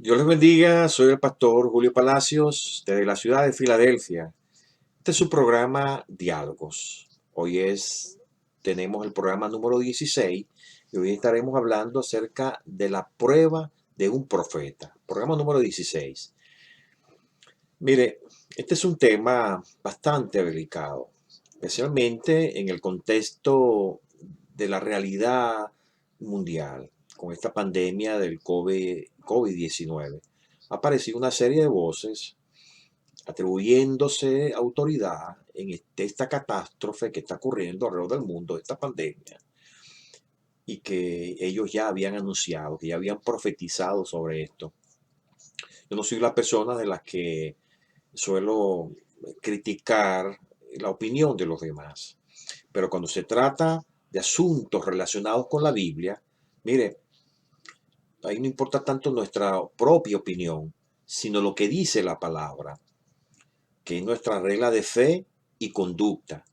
Dios les bendiga, soy el pastor Julio Palacios desde la ciudad de Filadelfia. Este es su programa Diálogos. Tenemos el programa número 16 y hoy estaremos hablando acerca de la prueba de un profeta. Programa número 16. Mire, este es un tema bastante delicado, especialmente en el contexto de la realidad mundial, con esta pandemia del COVID-19. Ha aparecido una serie de voces atribuyéndose autoridad en esta catástrofe que está ocurriendo alrededor del mundo, esta pandemia, y que ellos ya habían anunciado, que ya habían profetizado sobre esto. Yo no soy la persona de las que suelo criticar la opinión de los demás, pero cuando se trata de asuntos relacionados con la Biblia, mire, ahí no importa tanto nuestra propia opinión, sino lo que dice la palabra, que es nuestra regla de fe y conducta.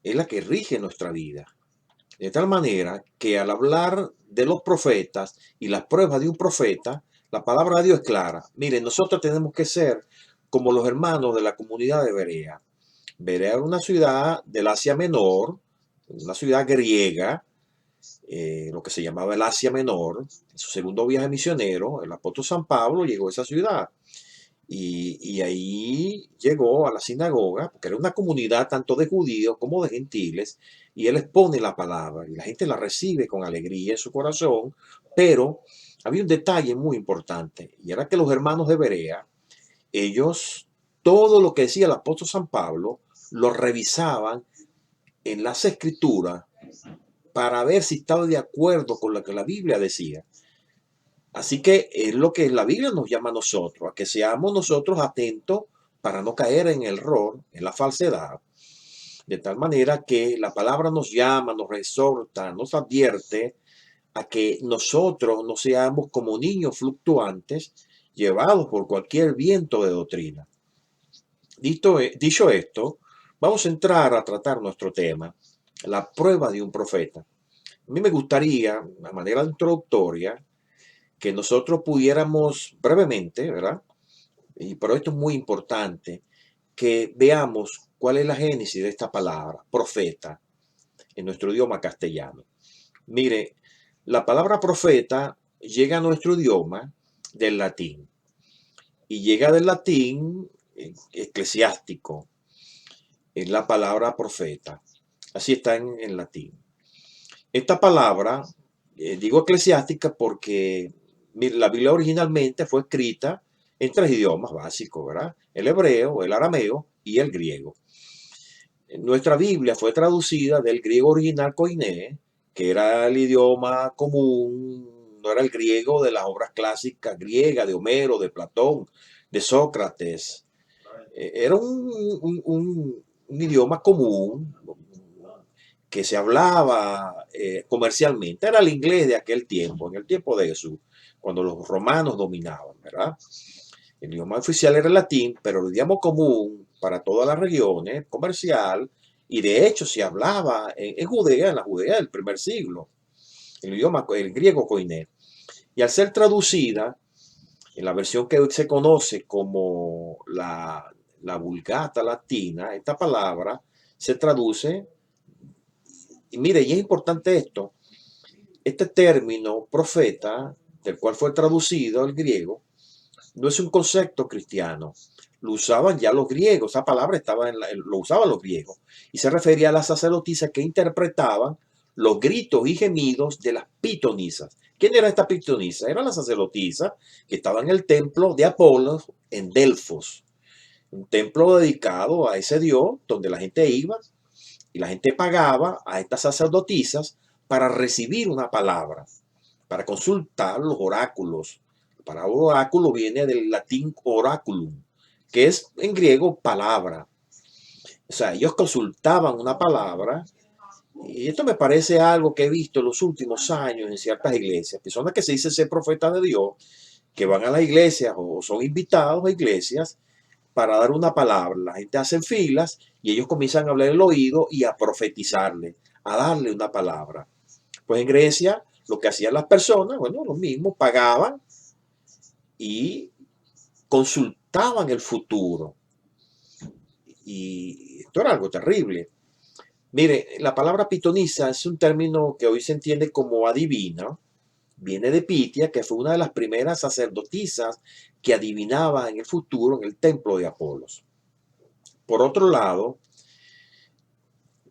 Es la que rige nuestra vida. De tal manera que al hablar de los profetas y las pruebas de un profeta, la palabra de Dios es clara. Miren, nosotros tenemos que ser como los hermanos de la comunidad de Berea. Berea era una ciudad del Asia Menor, una ciudad griega, lo que se llamaba el Asia Menor. En su segundo viaje misionero, el apóstol San Pablo llegó a esa ciudad. Y ahí llegó a la sinagoga, porque era una comunidad tanto de judíos como de gentiles, y él expone la palabra, y la gente la recibe con alegría en su corazón, pero había un detalle muy importante, y era que los hermanos de Berea, ellos, todo lo que decía el apóstol San Pablo, lo revisaban en las escrituras para ver si estaba de acuerdo con lo que la Biblia decía. Así que es lo que la Biblia nos llama a nosotros, a que seamos nosotros atentos para no caer en el error, en la falsedad, de tal manera que la palabra nos llama, nos exhorta, nos advierte a que nosotros no seamos como niños fluctuantes llevados por cualquier viento de doctrina. Dicho esto, vamos a entrar a tratar nuestro tema, la prueba de un profeta. A mí me gustaría, de manera introductoria, que nosotros pudiéramos brevemente, ¿verdad? Pero esto es muy importante, que veamos cuál es la génesis de esta palabra, profeta, en nuestro idioma castellano. Mire, la palabra profeta llega a nuestro idioma del latín y llega del latín eclesiástico, es la palabra profeta. Así está en latín. Esta palabra, digo eclesiástica porque la Biblia originalmente fue escrita en tres idiomas básicos, ¿verdad? El hebreo, el arameo y el griego. Nuestra Biblia fue traducida del griego original koiné, que era el idioma común, no era el griego de las obras clásicas griegas, de Homero, de Platón, de Sócrates. Era un idioma común que se hablaba comercialmente. Era el inglés de aquel tiempo, en el tiempo de Jesús, cuando los romanos dominaban, ¿verdad? El idioma oficial era el latín, pero el idioma común para todas las regiones, comercial, y de hecho se hablaba en Judea, en la Judea del primer siglo, el griego koiné. Y al ser traducida, en la versión que hoy se conoce como la Vulgata latina, esta palabra se traduce, y mire, y es importante esto, este término profeta, del cual fue traducido al griego, no es un concepto cristiano. Lo usaban ya los griegos, esa palabra lo usaban los griegos. Y se refería a las sacerdotisas que interpretaban los gritos y gemidos de las pitonisas. ¿Quién era esta pitonisa? Era la sacerdotisa que estaba en el templo de Apolo en Delfos. Un templo dedicado a ese dios, donde la gente iba y la gente pagaba a estas sacerdotisas para recibir una palabra, para consultar los oráculos. La palabra oráculo viene del latín oraculum, que es en griego palabra. O sea, ellos consultaban una palabra, y esto me parece algo que he visto en los últimos años en ciertas iglesias. Personas que se dicen ser profetas de Dios, que van a las iglesias o son invitados a iglesias para dar una palabra. La gente hace filas y ellos comienzan a hablar el oído y a profetizarle, a darle una palabra. Pues en Grecia Lo que hacían las personas, bueno, lo mismo, pagaban y consultaban el futuro. Y esto era algo terrible. Mire, la palabra pitonisa es un término que hoy se entiende como adivina. Viene de Pitia, que fue una de las primeras sacerdotisas que adivinaba en el futuro en el templo de Apolos. Por otro lado,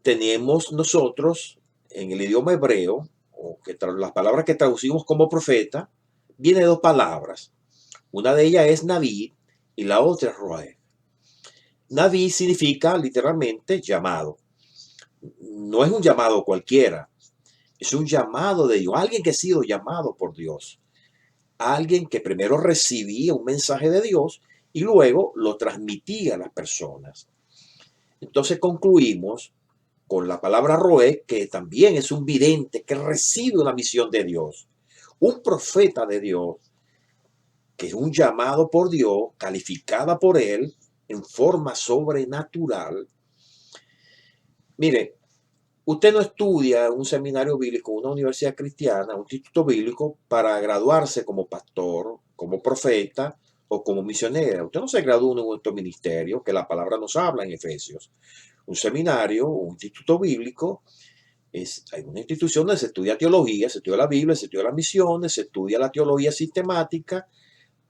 tenemos nosotros en el idioma hebreo, o que las palabras que traducimos como profeta, viene de dos palabras. Una de ellas es Naví y la otra es Roé. Naví significa literalmente llamado. No es un llamado cualquiera, es un llamado de Dios, alguien que ha sido llamado por Dios, alguien que primero recibía un mensaje de Dios y luego lo transmitía a las personas. Entonces concluimos con la palabra roé, que también es un vidente que recibe una misión de Dios, un profeta de Dios, que es un llamado por Dios, calificada por él en forma sobrenatural. Mire, usted no estudia en un seminario bíblico, una universidad cristiana, un instituto bíblico para graduarse como pastor, como profeta o como misionera. Usted no se gradúa en un ministerio, que la palabra nos habla en Efesios. Un seminario, un instituto bíblico, hay una institución donde se estudia teología, se estudia la Biblia, se estudia las misiones, se estudia la teología sistemática,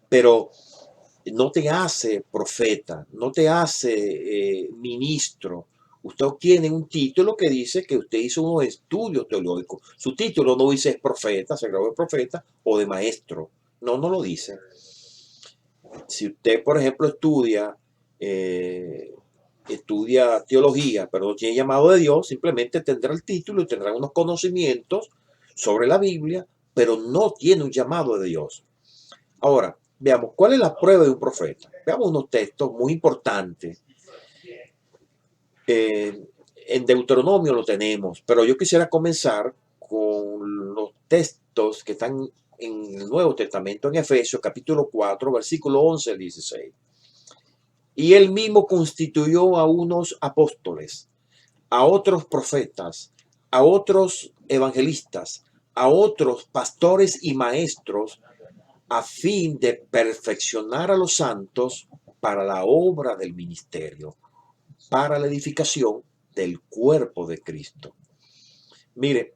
pero no te hace profeta, no te hace ministro. Usted obtiene un título que dice que usted hizo unos estudios teológicos. Su título no dice es profeta, se graduó de profeta o de maestro. No, no lo dice. Si usted, por ejemplo, estudia teología, pero no tiene llamado de Dios, simplemente tendrá el título y tendrá unos conocimientos sobre la Biblia, pero no tiene un llamado de Dios. Ahora, veamos, ¿cuál es la prueba de un profeta? Veamos unos textos muy importantes. En Deuteronomio lo tenemos, pero yo quisiera comenzar con los textos que están en el Nuevo Testamento, en Efesios capítulo 4, versículo 11 al 16. Y él mismo constituyó a unos apóstoles, a otros profetas, a otros evangelistas, a otros pastores y maestros, a fin de perfeccionar a los santos para la obra del ministerio, para la edificación del cuerpo de Cristo. Mire,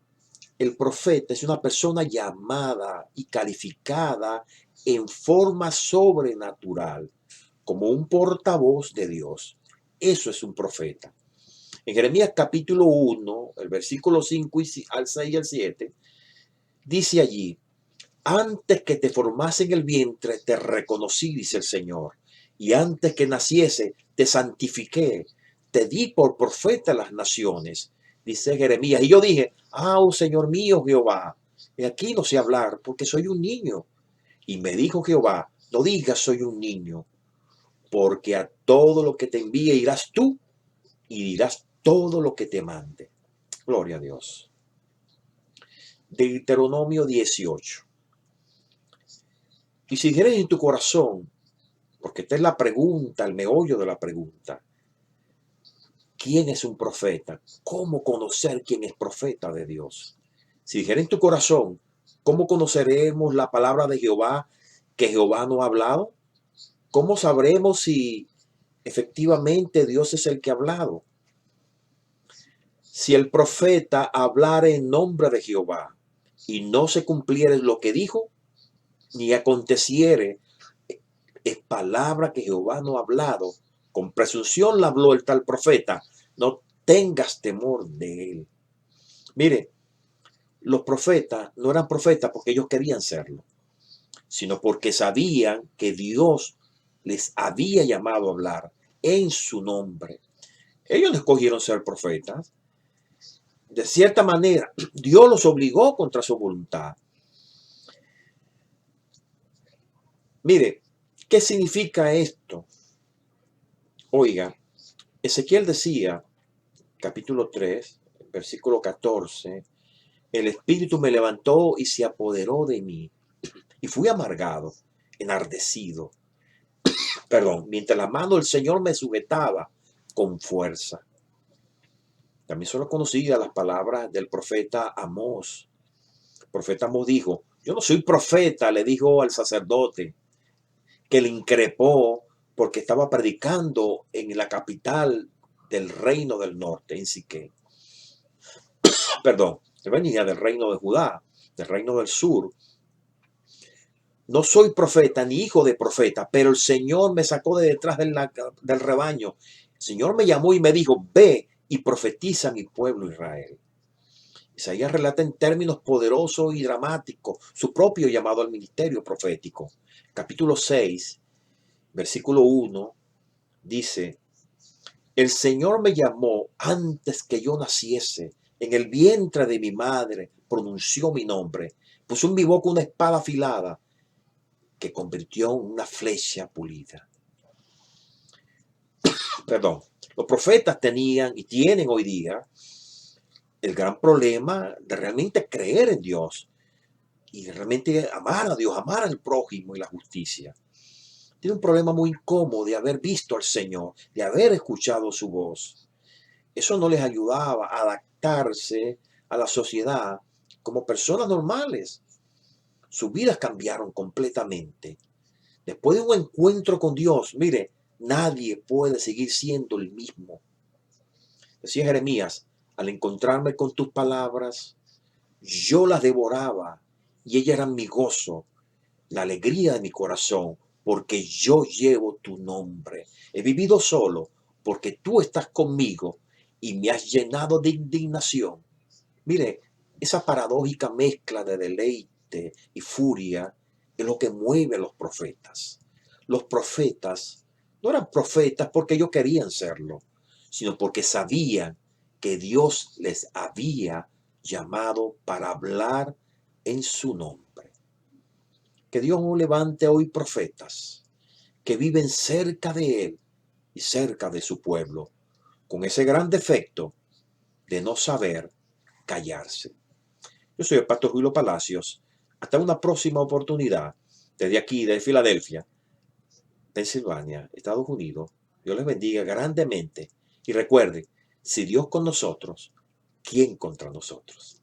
el profeta es una persona llamada y calificada en forma sobrenatural como un portavoz de Dios. Eso es un profeta. En Jeremías capítulo 1, el versículo 5 al 6 y al 7, dice allí: antes que te formase en el vientre, te reconocí, dice el Señor. Y antes que naciese, te santifiqué. Te di por profeta a las naciones, dice Jeremías. Y yo dije, oh Señor mío Jehová, de aquí no sé hablar porque soy un niño. Y me dijo Jehová, no digas soy un niño, porque a todo lo que te envíe irás tú y dirás todo lo que te mande. Gloria a Dios. Deuteronomio 18. Y si dijeres en tu corazón, porque esta es la pregunta, el meollo de la pregunta, ¿quién es un profeta? ¿Cómo conocer quién es profeta de Dios? Si dijeres en tu corazón, ¿cómo conoceremos la palabra de Jehová que Jehová nos ha hablado? ¿Cómo sabremos si efectivamente Dios es el que ha hablado? Si el profeta hablara en nombre de Jehová y no se cumpliere lo que dijo, ni aconteciere, es palabra que Jehová no ha hablado, con presunción la habló el tal profeta, no tengas temor de él. Mire, los profetas no eran profetas porque ellos querían serlo, sino porque sabían que Dios les había llamado a hablar en su nombre. Ellos no escogieron ser profetas. De cierta manera, Dios los obligó contra su voluntad. Mire, ¿qué significa esto? Oiga, Ezequiel decía, capítulo 3, versículo 14, el Espíritu me levantó y se apoderó de mí, y fui amargado, enardecido, mientras la mano del Señor me sujetaba con fuerza. También son conocidas las palabras del profeta Amós, profeta Amós dijo, yo no soy profeta, le dijo al sacerdote, que le increpó porque estaba predicando en la capital del reino del norte, en Siquén. Perdón, él venía del reino de Judá, del reino del sur. No soy profeta ni hijo de profeta, pero el Señor me sacó de detrás del rebaño. El Señor me llamó y me dijo, ve y profetiza a mi pueblo Israel. Isaías relata en términos poderosos y dramáticos su propio llamado al ministerio profético. Capítulo 6, versículo 1, dice, el Señor me llamó antes que yo naciese, en el vientre de mi madre pronunció mi nombre, puso en mi boca una espada afilada que convirtió en una flecha pulida. Perdón, los profetas tenían y tienen hoy día el gran problema de realmente creer en Dios y realmente amar a Dios, amar al prójimo y la justicia. Tiene un problema muy incómodo de haber visto al Señor, de haber escuchado su voz. Eso no les ayudaba a adaptarse a la sociedad como personas normales. Sus vidas cambiaron completamente. Después de un encuentro con Dios, mire, nadie puede seguir siendo el mismo. Decía Jeremías, al encontrarme con tus palabras, yo las devoraba y ellas eran mi gozo, la alegría de mi corazón, porque yo llevo tu nombre. He vivido solo porque tú estás conmigo y me has llenado de indignación. Mire, esa paradójica mezcla de deleite y furia es lo que mueve a los profetas. Los profetas no eran profetas porque ellos querían serlo, sino porque sabían que Dios les había llamado para hablar en su nombre. Que Dios nos levante hoy profetas que viven cerca de Él y cerca de su pueblo, con ese gran defecto de no saber callarse. Yo soy el pastor Julio Palacios. Hasta una próxima oportunidad. Desde aquí, de Filadelfia, Pensilvania, Estados Unidos. Dios les bendiga grandemente. Y recuerden, si Dios con nosotros, ¿quién contra nosotros?